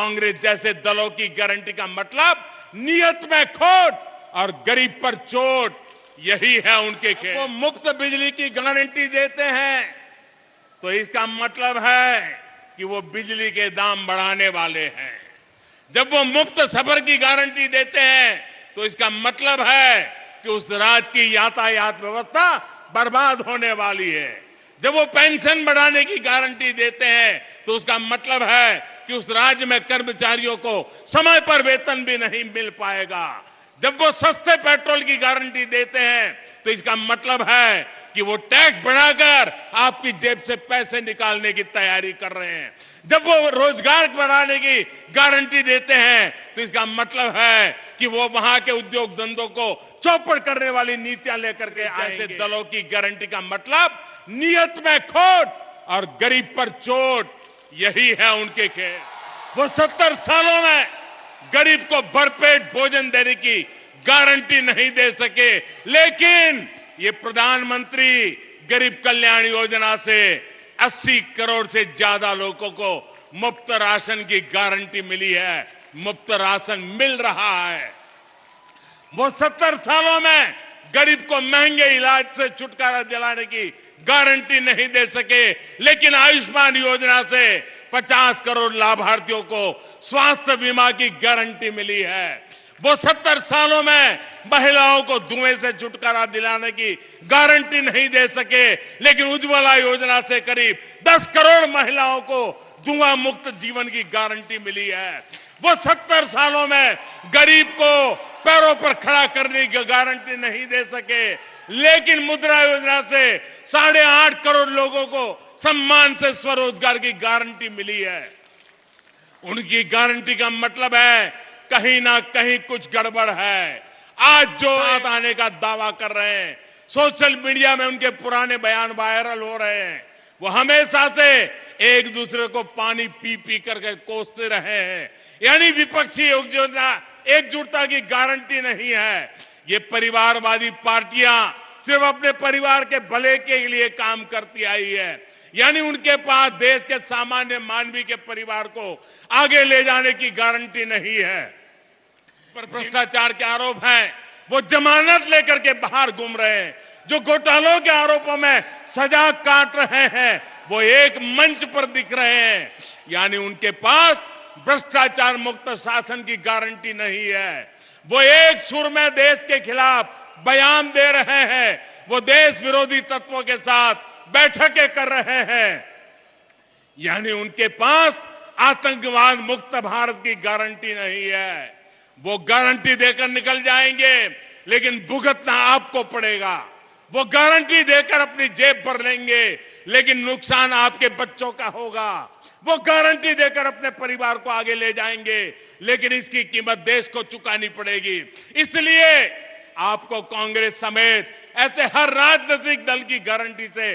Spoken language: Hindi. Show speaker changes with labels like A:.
A: कांग्रेस जैसे दलों की गारंटी का मतलब नियत में खोट और गरीब पर चोट, यही है उनके खेल। वो मुफ्त बिजली की गारंटी देते हैं तो इसका मतलब है कि वो बिजली के दाम बढ़ाने वाले हैं। जब वो मुफ्त सफर की गारंटी देते हैं तो इसका मतलब है कि उस राज्य की यातायात व्यवस्था बर्बाद होने वाली है। जब वो पेंशन बढ़ाने की गारंटी देते हैं तो उसका मतलब है कि उस राज्य में कर्मचारियों को समय पर वेतन भी नहीं मिल पाएगा। जब वो सस्ते पेट्रोल की गारंटी देते हैं तो इसका मतलब है कि वो टैक्स बढ़ाकर आपकी जेब से पैसे निकालने की तैयारी कर रहे हैं। जब वो रोजगार बढ़ाने की गारंटी देते हैं तो इसका मतलब है कि वो वहां के उद्योग धंधों को चौपट करने वाली नीतियां लेकर के आएंगे। दलों की गारंटी का मतलब नियत में खोट और गरीब पर चोट, यही है उनके खेल। वो 70 सालों में गरीब को भरपेट भोजन देने की गारंटी नहीं दे सके, लेकिन ये प्रधानमंत्री गरीब कल्याण योजना से 80 करोड़ से ज्यादा लोगों को मुफ्त राशन की गारंटी मिली है, मुफ्त राशन मिल रहा है। वो 70 सालों में गरीब को महंगे इलाज से छुटकारा दिलाने की गारंटी नहीं दे सके, लेकिन आयुष्मान योजना से 50 करोड़ लाभार्थियों को स्वास्थ्य बीमा की गारंटी मिली है। वो 70 सालों में महिलाओं को धुएं से छुटकारा दिलाने की गारंटी नहीं दे सके, लेकिन उज्ज्वला योजना से करीब 10 करोड़ महिलाओं को धुआं मुक्त जीवन की गारंटी मिली है। वो 70 सालों में गरीब को पैरों पर खड़ा करने की गारंटी नहीं दे सके, लेकिन मुद्रा योजना से 8.5 करोड़ लोगों को सम्मान से स्वरोजगार की गारंटी मिली है। उनकी गारंटी का मतलब है कहीं ना कहीं कुछ गड़बड़ है। आज जो साथ आने का दावा कर रहे हैं, सोशल मीडिया में उनके पुराने बयान वायरल हो रहे हैं। वो हमेशा से एक दूसरे को पानी पी पी करके कोसते रहे हैं, यानी विपक्षी एकजुटता की गारंटी नहीं है। ये परिवारवादी पार्टियां सिर्फ अपने परिवार के भले के लिए काम करती आई है, यानी उनके पास देश के सामान्य मानवी के परिवार को आगे ले जाने की गारंटी नहीं है। पर भ्रष्टाचार के आरोप हैं, वो जमानत लेकर के बाहर घूम रहे हैं। जो घोटालों के आरोपों में सजा काट रहे हैं वो एक मंच पर दिख रहे हैं, यानी उनके पास भ्रष्टाचार मुक्त शासन की गारंटी नहीं है। वो एक सुर में देश के खिलाफ बयान दे रहे हैं, वो देश विरोधी तत्वों के साथ बैठकें कर रहे हैं, यानी उनके पास आतंकवाद मुक्त भारत की गारंटी नहीं है। वो गारंटी देकर निकल जाएंगे, लेकिन भुगतना आपको पड़ेगा। वो गारंटी देकर अपनी जेब भर लेंगे, लेकिन नुकसान आपके बच्चों का होगा। वो गारंटी देकर अपने परिवार को आगे ले जाएंगे, लेकिन इसकी कीमत देश को चुकानी पड़ेगी। इसलिए आपको कांग्रेस समेत ऐसे हर राजनीतिक दल की गारंटी से